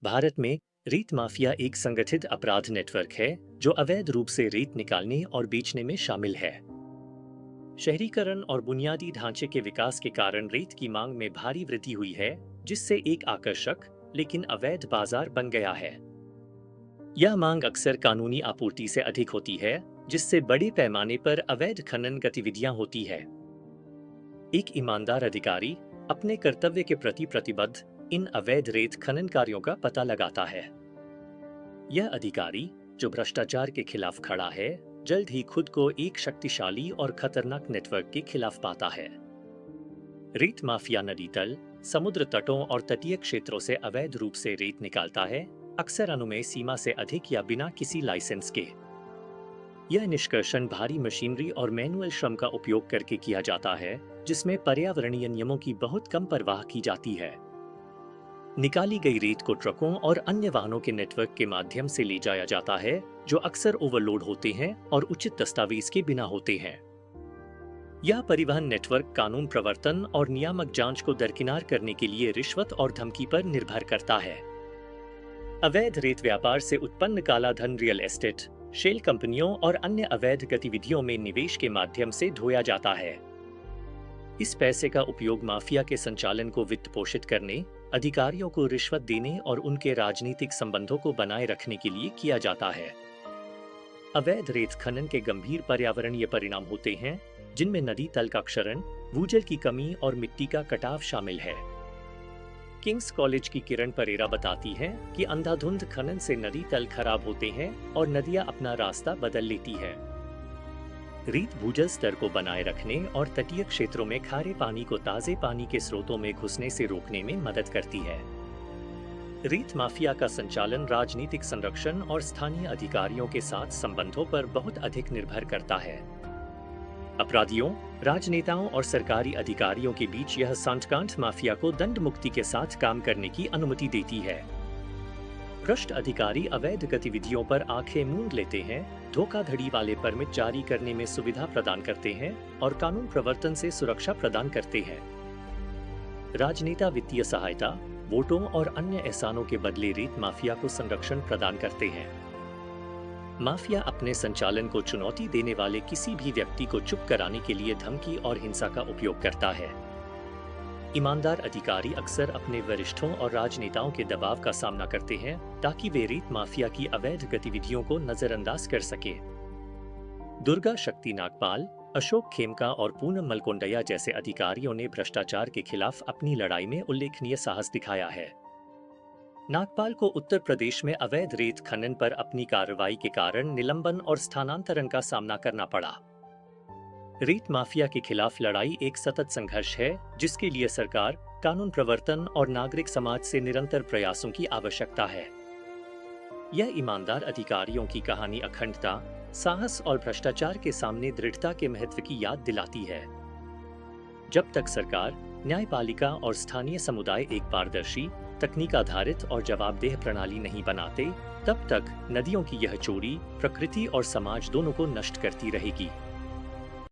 भारत में रेत माफिया एक संगठित अपराध नेटवर्क है जो अवैध रूप से रेत निकालने और बेचने में शामिल है। शहरीकरण और बुनियादी ढांचे के विकास के कारण रेत की मांग में भारी वृद्धि हुई है, जिससे एक आकर्षक लेकिन अवैध बाजार बन गया है। यह मांग अक्सर कानूनी आपूर्ति से अधिक होती है, जिससे बड़े पैमाने पर अवैध खनन गतिविधियां होती है। एक ईमानदार अधिकारी अपने कर्तव्य के प्रति प्रतिबद्ध इन अवैध रेत खनन कार्यों का पता लगाता है। यह अधिकारी, जो भ्रष्टाचार के खिलाफ खड़ा है, जल्द ही खुद को एक शक्तिशाली और खतरनाक नेटवर्क के खिलाफ पाता है। रेत माफिया नदी तल, समुद्र तटों और तटीय क्षेत्रों से अवैध रूप से रेत निकालता है, अक्सर अनुमेय सीमा से अधिक या बिना किसी लाइसेंस के। यह निष्कर्षण भारी मशीनरी और मैनुअल श्रम का उपयोग करके किया जाता है, जिसमें पर्यावरणीय नियमों की बहुत कम परवाह की जाती है। निकाली गई रेत को ट्रकों और अन्य वाहनों के नेटवर्क के माध्यम से ले जाया जाता है, जो अक्सर ओवरलोड होते हैं और उचित दस्तावेज के बिना होते हैं। यह परिवहन नेटवर्क कानून प्रवर्तन और नियामक जांच को दरकिनार करने के लिए रिश्वत और धमकी पर निर्भर करता है। अवैध रेत व्यापार से उत्पन्न काला धन रियल एस्टेट, शेल कंपनियों और अन्य अवैध गतिविधियों में निवेश के माध्यम से ढोया जाता है। इस पैसे का उपयोग माफिया के संचालन को वित्त पोषित करने, अधिकारियों को रिश्वत देने और उनके राजनीतिक संबंधों को बनाए रखने के लिए किया जाता है। अवैध रेत खनन के गंभीर पर्यावरणीय परिणाम होते हैं, जिनमें नदी तल का क्षरण, भूजल की कमी और मिट्टी का कटाव शामिल है। किंग्स कॉलेज की किरण परेरा बताती हैं कि अंधाधुंध खनन से नदी तल खराब होते हैं और नदियां अपना रास्ता बदल लेती है। रेत भूजल स्तर को बनाए रखने और तटीय क्षेत्रों में खारे पानी को ताजे पानी के स्रोतों में घुसने से रोकने में मदद करती है। रेत माफिया का संचालन राजनीतिक संरक्षण और स्थानीय अधिकारियों के साथ संबंधों पर बहुत अधिक निर्भर करता है। अपराधियों, राजनेताओं और सरकारी अधिकारियों के बीच यह सांठगांठ माफिया को दंड मुक्ति के साथ काम करने की अनुमति देती है। भ्रष्ट अधिकारी अवैध गतिविधियों पर आंखें मूंद लेते हैं, धोखाधड़ी वाले परमिट जारी करने में सुविधा प्रदान करते हैं और कानून प्रवर्तन से सुरक्षा प्रदान करते हैं। राजनेता वित्तीय सहायता, वोटों और अन्य एहसानों के बदले रेत माफिया को संरक्षण प्रदान करते हैं। माफिया अपने संचालन को चुनौती देने वाले किसी भी व्यक्ति को चुप कराने के लिए धमकी और हिंसा का उपयोग करता है। ईमानदार अधिकारी अक्सर अपने वरिष्ठों और राजनेताओं के दबाव का सामना करते हैं ताकि वे रेत माफिया की अवैध गतिविधियों को नजरअंदाज कर सके। दुर्गा शक्ति नागपाल, अशोक खेमका और पूनम मलकोंडैया जैसे अधिकारियों ने भ्रष्टाचार के खिलाफ अपनी लड़ाई में उल्लेखनीय साहस दिखाया है। नागपाल को उत्तर प्रदेश में अवैध रेत खनन पर अपनी कार्रवाई के कारण निलंबन और स्थानांतरण का सामना करना पड़ा। रेत माफिया के खिलाफ लड़ाई एक सतत संघर्ष है, जिसके लिए सरकार, कानून प्रवर्तन और नागरिक समाज से निरंतर प्रयासों की आवश्यकता है। यह ईमानदार अधिकारियों की कहानी अखंडता, साहस और भ्रष्टाचार के सामने दृढ़ता के महत्व की याद दिलाती है। जब तक सरकार, न्यायपालिका और स्थानीय समुदाय एक पारदर्शी, तकनीक आधारित और जवाबदेह प्रणाली नहीं बनाते, तब तक नदियों की यह चोरी प्रकृति और समाज दोनों को नष्ट करती रहेगी।